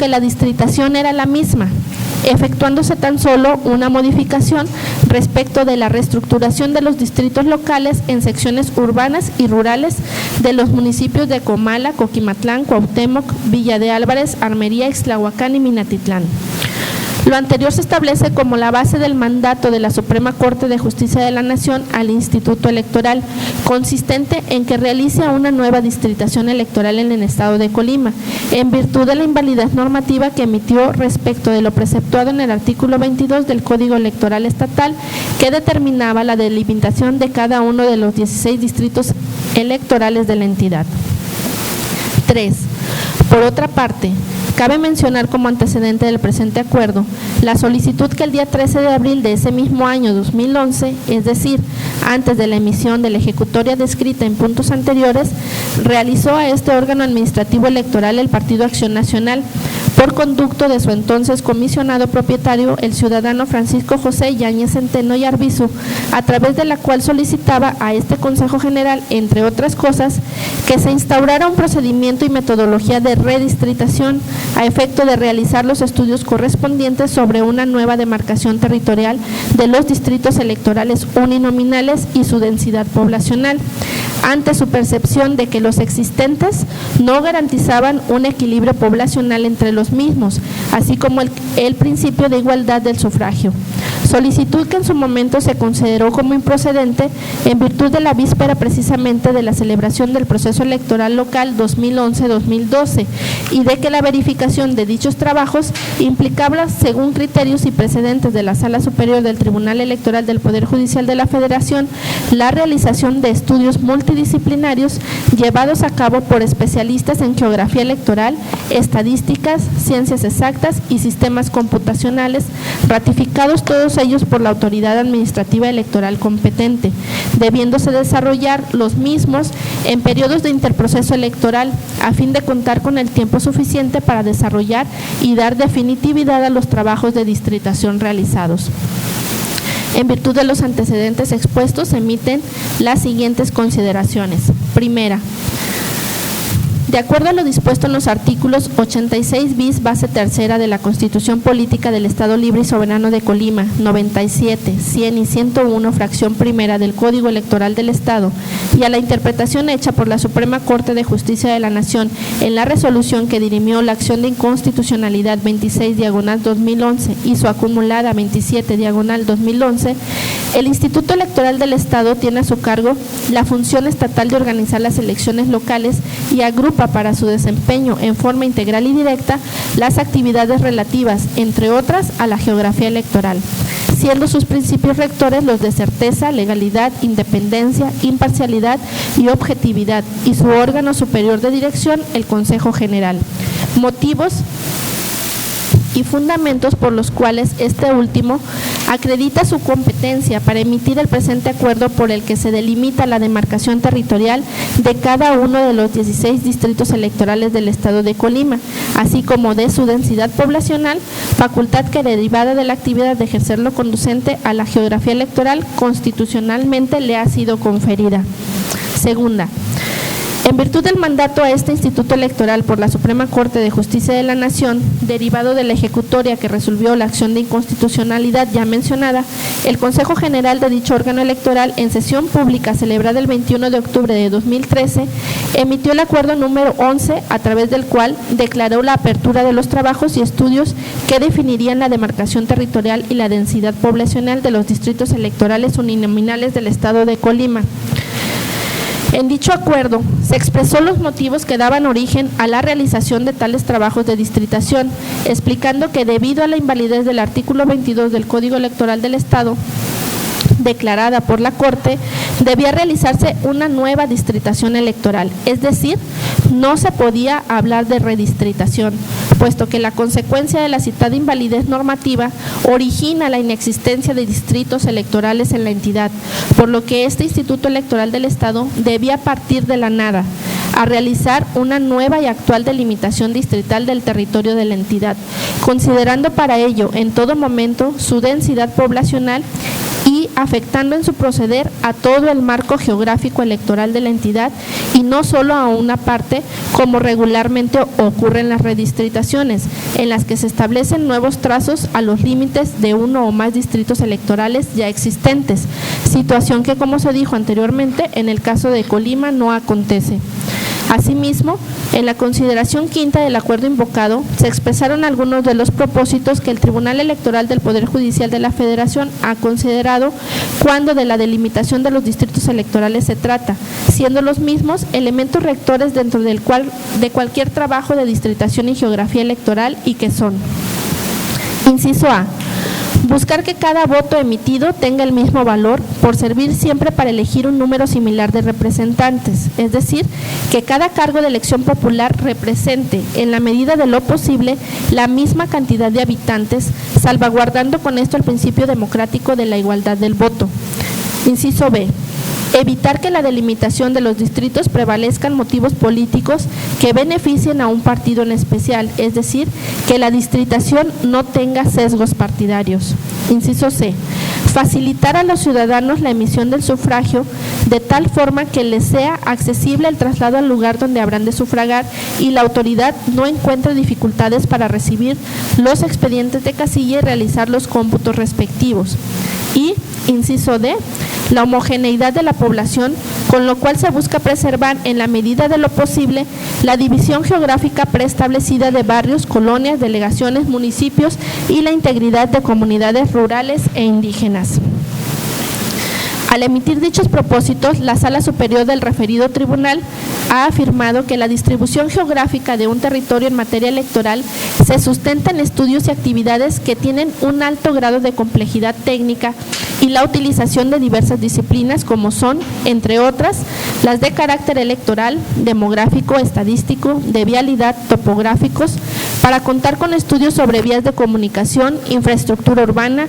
que la distritación era la misma, efectuándose tan solo una modificación respecto de la reestructuración de los distritos locales en secciones urbanas y rurales de los municipios de Comala, Coquimatlán, Cuauhtémoc, Villa de Álvarez, Armería, Ixtlahuacán y Minatitlán. Lo anterior se establece como la base del mandato de la Suprema Corte de Justicia de la Nación al Instituto Electoral, consistente en que realice una nueva distritación electoral en el estado de Colima, en virtud de la invalidez normativa que emitió respecto de lo preceptuado en el artículo 22 del Código Electoral Estatal, que determinaba la delimitación de cada uno de los 16 distritos electorales de la entidad. 3. Por otra parte, cabe mencionar como antecedente del presente acuerdo la solicitud que el día 13 de abril de ese mismo año 2011, es decir, antes de la emisión de la ejecutoria descrita en puntos anteriores, realizó a este órgano administrativo electoral el Partido Acción Nacional, por conducto de su entonces comisionado propietario, el ciudadano Francisco José Yáñez Centeno y Arbizu, a través de la cual solicitaba a este Consejo General, entre otras cosas, que se instaurara un procedimiento y metodología de redistritación a efecto de realizar los estudios correspondientes sobre una nueva demarcación territorial de los distritos electorales uninominales y su densidad poblacional, ante su percepción de que los existentes no garantizaban un equilibrio poblacional entre los mismos, así como el principio de igualdad del sufragio. Solicitud que en su momento se consideró como improcedente en virtud de la víspera precisamente de la celebración del proceso electoral local 2011-2012 y de que la verificación de dichos trabajos implicaba, según criterios y precedentes de la Sala Superior del Tribunal Electoral del Poder Judicial de la Federación, la realización de estudios multidisciplinarios llevados a cabo por especialistas en geografía electoral, estadísticas, ciencias exactas y sistemas computacionales, ratificados todos ellos por la autoridad administrativa electoral competente, debiéndose desarrollar los mismos en periodos de interproceso electoral, a fin de contar con el tiempo suficiente para desarrollar y dar definitividad a los trabajos de distritación realizados. En virtud de los antecedentes expuestos, se emiten las siguientes consideraciones. Primera, de acuerdo a lo dispuesto en los artículos 86 bis, base tercera de la Constitución Política del Estado Libre y Soberano de Colima, 97, 100 y 101, fracción primera del Código Electoral del Estado, y a la interpretación hecha por la Suprema Corte de Justicia de la Nación en la resolución que dirimió la acción de inconstitucionalidad 26/2011 y su acumulada 27/2011, el Instituto Electoral del Estado tiene a su cargo la función estatal de organizar las elecciones locales y agrupa para su desempeño en forma integral y directa las actividades relativas, entre otras, a la geografía electoral, siendo sus principios rectores los de certeza, legalidad, independencia, imparcialidad y objetividad, y su órgano superior de dirección, el Consejo General. Motivos y fundamentos por los cuales este último acredita su competencia para emitir el presente acuerdo por el que se delimita la demarcación territorial de cada uno de los 16 distritos electorales del estado de Colima, así como de su densidad poblacional, facultad que derivada de la actividad de ejercerlo conducente a la geografía electoral constitucionalmente le ha sido conferida. Segunda, en virtud del mandato a este Instituto Electoral por la Suprema Corte de Justicia de la Nación, derivado de la ejecutoria que resolvió la acción de inconstitucionalidad ya mencionada, el Consejo General de dicho órgano electoral, en sesión pública celebrada el 21 de octubre de 2013, emitió el acuerdo número 11, a través del cual declaró la apertura de los trabajos y estudios que definirían la demarcación territorial y la densidad poblacional de los distritos electorales uninominales del estado de Colima. En dicho acuerdo se expresó los motivos que daban origen a la realización de tales trabajos de distritación, explicando que debido a la invalidez del artículo 22 del Código Electoral del Estado, declarada por la Corte, debía realizarse una nueva distritación electoral, es decir, no se podía hablar de redistritación, puesto que la consecuencia de la citada invalidez normativa origina la inexistencia de distritos electorales en la entidad, por lo que este Instituto Electoral del Estado debía partir de la nada a realizar una nueva y actual delimitación distrital del territorio de la entidad, considerando para ello en todo momento su densidad poblacional y así afectando en su proceder a todo el marco geográfico electoral de la entidad y no solo a una parte, como regularmente ocurre en las redistritaciones, en las que se establecen nuevos trazos a los límites de uno o más distritos electorales ya existentes, situación que, como se dijo anteriormente, en el caso de Colima no acontece. Asimismo, en la consideración quinta del acuerdo invocado, se expresaron algunos de los propósitos que el Tribunal Electoral del Poder Judicial de la Federación ha considerado cuando de la delimitación de los distritos electorales se trata, siendo los mismos elementos rectores dentro de cualquier trabajo de distritación y geografía electoral, y que son: inciso A, buscar que cada voto emitido tenga el mismo valor por servir siempre para elegir un número similar de representantes, es decir, que cada cargo de elección popular represente, en la medida de lo posible, la misma cantidad de habitantes, salvaguardando con esto el principio democrático de la igualdad del voto. Inciso B, evitar que la delimitación de los distritos prevalezcan motivos políticos que beneficien a un partido en especial, es decir, que la distritación no tenga sesgos partidarios. Inciso C, facilitar a los ciudadanos la emisión del sufragio de tal forma que les sea accesible el traslado al lugar donde habrán de sufragar y la autoridad no encuentre dificultades para recibir los expedientes de casilla y realizar los cómputos respectivos. Y, inciso D, la homogeneidad de la población, con lo cual se busca preservar en la medida de lo posible la división geográfica preestablecida de barrios, colonias, delegaciones, municipios y la integridad de comunidades rurales e indígenas. Al emitir dichos propósitos, la Sala Superior del referido tribunal ha afirmado que la distribución geográfica de un territorio en materia electoral se sustenta en estudios y actividades que tienen un alto grado de complejidad técnica y la utilización de diversas disciplinas como son, entre otras, las de carácter electoral, demográfico, estadístico, de vialidad, topográficos, para contar con estudios sobre vías de comunicación, infraestructura urbana,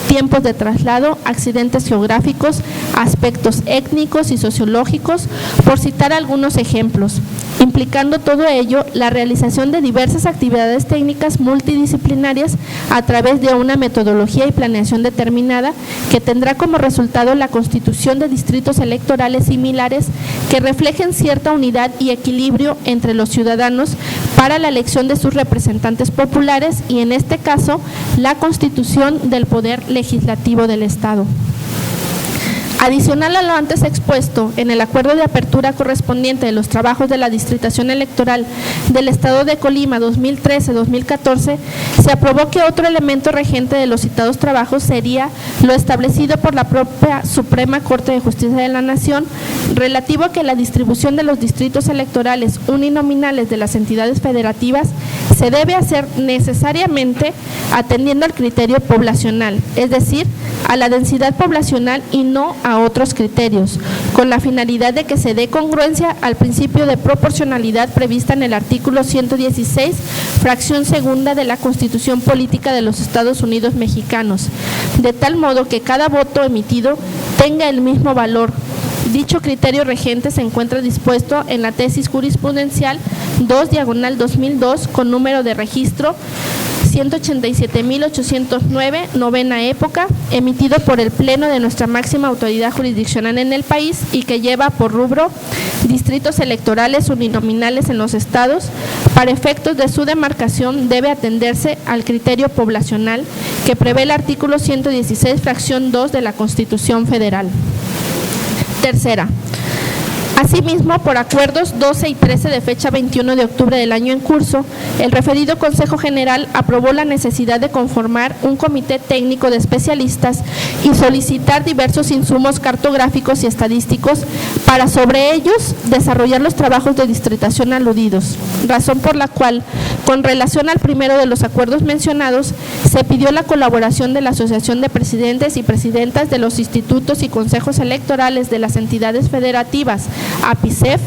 tiempos de traslado, accidentes geográficos, aspectos étnicos y sociológicos, por citar algunos ejemplos, implicando todo ello la realización de diversas actividades técnicas multidisciplinarias a través de una metodología y planeación determinada que tendrá como resultado la constitución de distritos electorales similares que reflejen cierta unidad y equilibrio entre los ciudadanos para la elección de sus representantes populares y, en este caso, la constitución del Poder Legislativo del Estado. Adicional a lo antes expuesto, en el acuerdo de apertura correspondiente de los trabajos de la distritación electoral del Estado de Colima 2013-2014, se aprobó que otro elemento regente de los citados trabajos sería lo establecido por la propia Suprema Corte de Justicia de la Nación, relativo a que la distribución de los distritos electorales uninominales de las entidades federativas se debe hacer necesariamente atendiendo al criterio poblacional, es decir, a la densidad poblacional y no a otros criterios, con la finalidad de que se dé congruencia al principio de proporcionalidad prevista en el artículo 116, fracción segunda de la Constitución Política de los Estados Unidos Mexicanos, de tal modo que cada voto emitido tenga el mismo valor. Dicho criterio regente se encuentra dispuesto en la tesis jurisprudencial 2/2002 con número de registro 187.809, novena época, emitido por el Pleno de nuestra máxima autoridad jurisdiccional en el país y que lleva por rubro distritos electorales uninominales en los estados. Para efectos de su demarcación debe atenderse al criterio poblacional que prevé el artículo 116, fracción 2 de la Constitución Federal. Tercera. Asimismo, por acuerdos 12 y 13 de fecha 21 de octubre del año en curso, el referido Consejo General aprobó la necesidad de conformar un comité técnico de especialistas y solicitar diversos insumos cartográficos y estadísticos para sobre ellos desarrollar los trabajos de distritación aludidos, razón por la cual, con relación al primero de los acuerdos mencionados, se pidió la colaboración de la Asociación de Presidentes y Presidentas de los Institutos y Consejos Electorales de las entidades federativas, APICEF,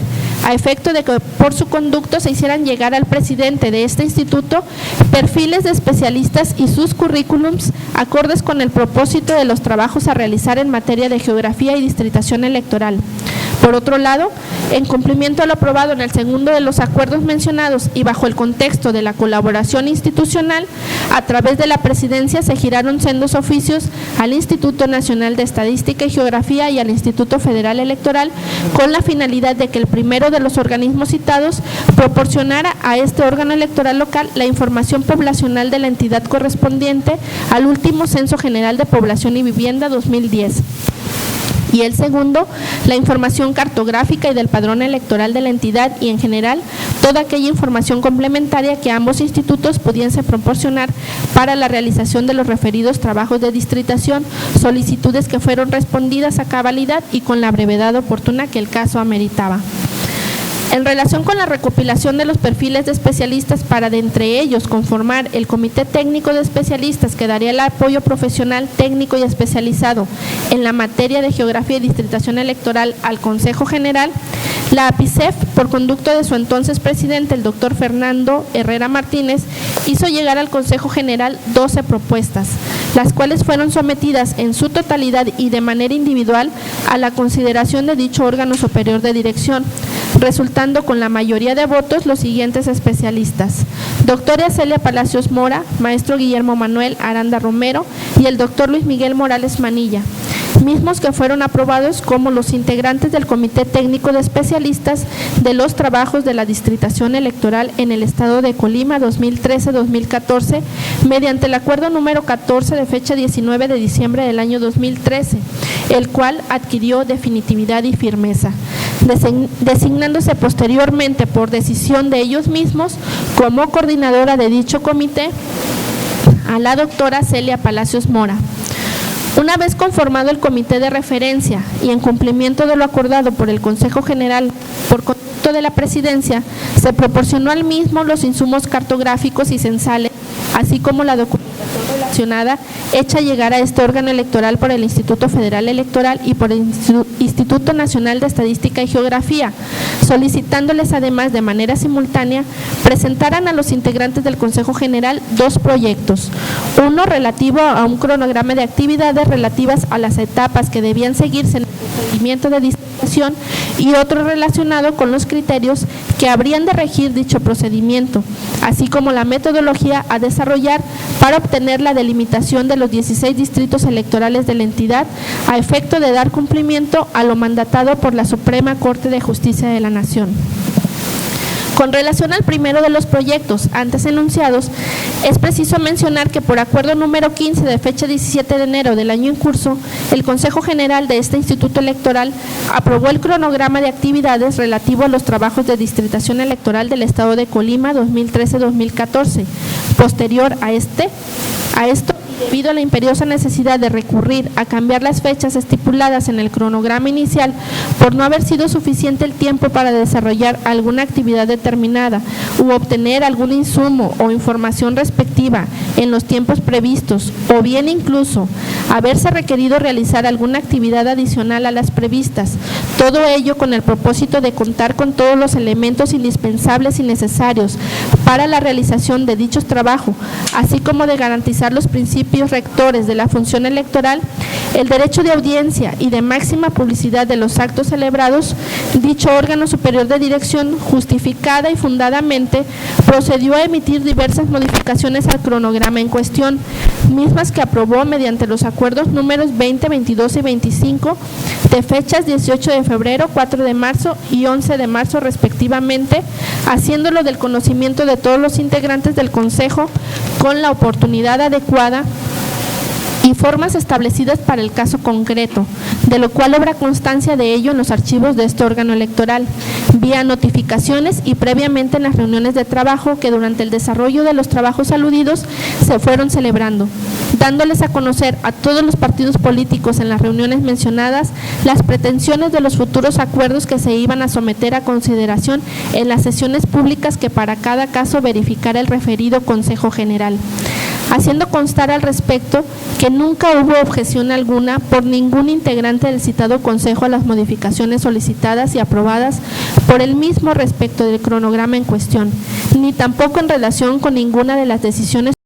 a efecto de que por su conducto se hicieran llegar al presidente de este instituto perfiles de especialistas y sus currículums acordes con el propósito de los trabajos a realizar en materia de geografía y distritación electoral, Por otro lado, en cumplimiento a lo aprobado en el segundo de los acuerdos mencionados y bajo el contexto de la colaboración institucional, a través de la Presidencia se giraron sendos oficios al Instituto Nacional de Estadística y Geografía y al Instituto Federal Electoral con la finalidad de que el primero de los organismos citados proporcionara a este órgano electoral local la información poblacional de la entidad correspondiente al último Censo General de Población y Vivienda 2010. Y el segundo, la información cartográfica y del padrón electoral de la entidad y en general toda aquella información complementaria que ambos institutos pudiesen proporcionar para la realización de los referidos trabajos de distritación, solicitudes que fueron respondidas a cabalidad y con la brevedad oportuna que el caso ameritaba. En relación con la recopilación de los perfiles de especialistas para de entre ellos conformar el Comité Técnico de Especialistas que daría el apoyo profesional, técnico y especializado en la materia de geografía y distritación electoral al Consejo General, la APICEF, por conducto de su entonces presidente, el doctor Fernando Herrera Martínez, hizo llegar al Consejo General 12 propuestas, las cuales fueron sometidas en su totalidad y de manera individual a la consideración de dicho órgano superior de dirección, resultando con la mayoría de votos los siguientes especialistas: doctora Celia Palacios Mora, maestro Guillermo Manuel Aranda Romero y el doctor Luis Miguel Morales Manilla, mismos que fueron aprobados como los integrantes del Comité Técnico de Especialistas de los Trabajos de la Distritación Electoral en el Estado de Colima 2013-2014, mediante el acuerdo número 14 de fecha 19 de diciembre del año 2013, el cual adquirió definitividad y firmeza, designándose posteriormente por decisión de ellos mismos como coordinadora de dicho comité a la doctora Celia Palacios Mora. Una vez conformado el comité de referencia y en cumplimiento de lo acordado por el Consejo General por conducto de la Presidencia, se proporcionó al mismo los insumos cartográficos y censales, así como la documentación relacionada hecha llegar a este órgano electoral por el Instituto Federal Electoral y por el Instituto Nacional de Estadística y Geografía, solicitándoles además de manera simultánea presentaran a los integrantes del Consejo General dos proyectos, uno relativo a un cronograma de actividades relativas a las etapas que debían seguirse en el procedimiento de distritación y otro relacionado con los criterios que habrían de regir dicho procedimiento, así como la metodología a desarrollar para obtener la delimitación de los 16 distritos electorales de la entidad a efecto de dar cumplimiento a lo mandatado por la Suprema Corte de Justicia de la Nación. Con relación al primero de los proyectos antes enunciados, es preciso mencionar que por acuerdo número 15 de fecha 17 de enero del año en curso, el Consejo General de este Instituto Electoral aprobó el cronograma de actividades relativo a los trabajos de distritación electoral del Estado de Colima 2013-2014. Posterior a esto, debido a la imperiosa necesidad de recurrir a cambiar las fechas estipuladas en el cronograma inicial por no haber sido suficiente el tiempo para desarrollar alguna actividad determinada u obtener algún insumo o información respectiva en los tiempos previstos, o bien incluso haberse requerido realizar alguna actividad adicional a las previstas, todo ello con el propósito de contar con todos los elementos indispensables y necesarios para la realización de dichos trabajos, así como de garantizar los principios rectores de la función electoral, el derecho de audiencia y de máxima publicidad de los actos celebrados, dicho órgano superior de dirección, justificada y fundadamente, procedió a emitir diversas modificaciones al cronograma en cuestión, mismas que aprobó mediante los acuerdos números 20, 22 y 25 de fechas 18 de febrero, 4 de marzo y 11 de marzo respectivamente, haciéndolo del conocimiento de todos los integrantes del Consejo con la oportunidad adecuada y formas establecidas para el caso concreto, de lo cual obra constancia de ello en los archivos de este órgano electoral, vía notificaciones y previamente en las reuniones de trabajo que durante el desarrollo de los trabajos aludidos se fueron celebrando, dándoles a conocer a todos los partidos políticos en las reuniones mencionadas las pretensiones de los futuros acuerdos que se iban a someter a consideración en las sesiones públicas que para cada caso verificara el referido Consejo General, haciendo constar al respecto que nunca hubo objeción alguna por ningún integrante del citado Consejo a las modificaciones solicitadas y aprobadas por el mismo respecto del cronograma en cuestión, ni tampoco en relación con ninguna de las decisiones